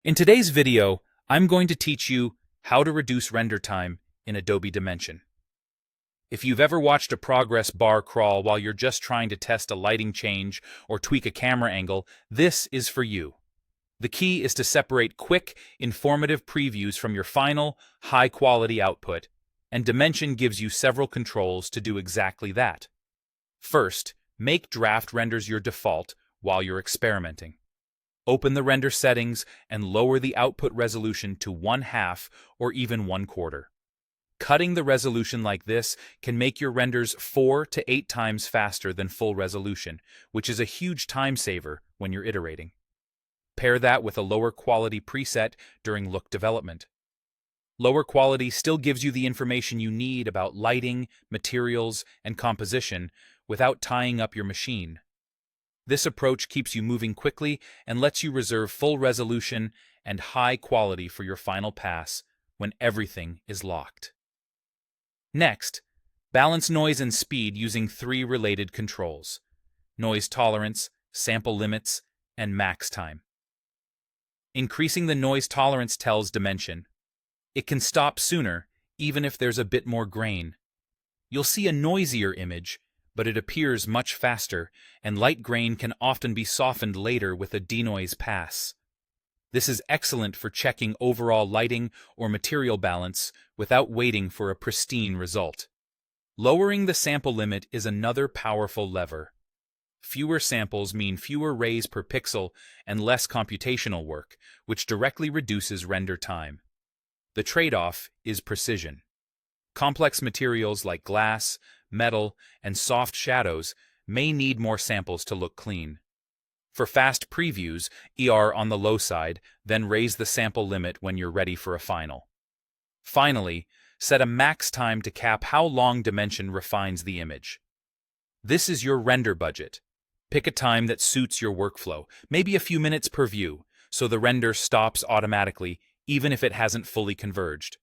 In today's video, I'm going to teach you how to reduce render time in Adobe Dimension. If you've ever watched a progress bar crawl while you're just trying to test a lighting change or tweak a camera angle, this is for you. The key is to separate quick, informative previews from your final, high-quality output, and Dimension gives you several controls to do exactly that. First, make draft renders your default while you're experimenting. Open the render settings and lower the output resolution to 1/2 or even 1/4. Cutting the resolution like this can make your renders 4 to 8 times faster than full resolution, which is a huge time saver when you're iterating. Pair that with a lower quality preset during look development. Lower quality still gives you the information you need about lighting, materials, and composition without tying up your machine. This approach keeps you moving quickly and lets you reserve full resolution and high quality for your final pass when everything is locked. Next, balance noise and speed using 3 related controls: noise tolerance, sample limits, and max time. Increasing the noise tolerance tells Dimension it can stop sooner even if there's a bit more grain. You'll see a noisier image, but it appears much faster, and light grain can often be softened later with a denoise pass. This is excellent for checking overall lighting or material balance without waiting for a pristine result. Lowering the sample limit is another powerful lever. Fewer samples mean fewer rays per pixel and less computational work, which directly reduces render time. The trade-off is precision. Complex materials like glass, metal, and soft shadows may need more samples to look clean. For fast previews, ER on the low side, then raise the sample limit when you're ready for a final. Finally, set a max time to cap how long Dimension refines the image. This is your render budget. Pick a time that suits your workflow, maybe a few minutes per view, so the render stops automatically even if it hasn't fully converged.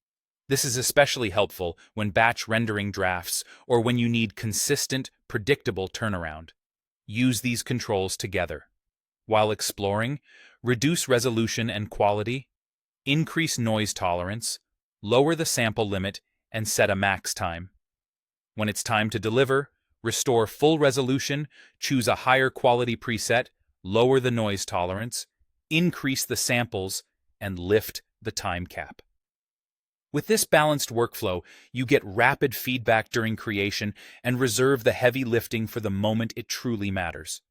This is especially helpful when batch rendering drafts or when you need consistent, predictable turnaround. Use these controls together. While exploring, reduce resolution and quality, increase noise tolerance, lower the sample limit, and set a max time. When it's time to deliver, restore full resolution, choose a higher quality preset, lower the noise tolerance, increase the samples, and lift the time cap. With this balanced workflow, you get rapid feedback during creation and reserve the heavy lifting for the moment it truly matters.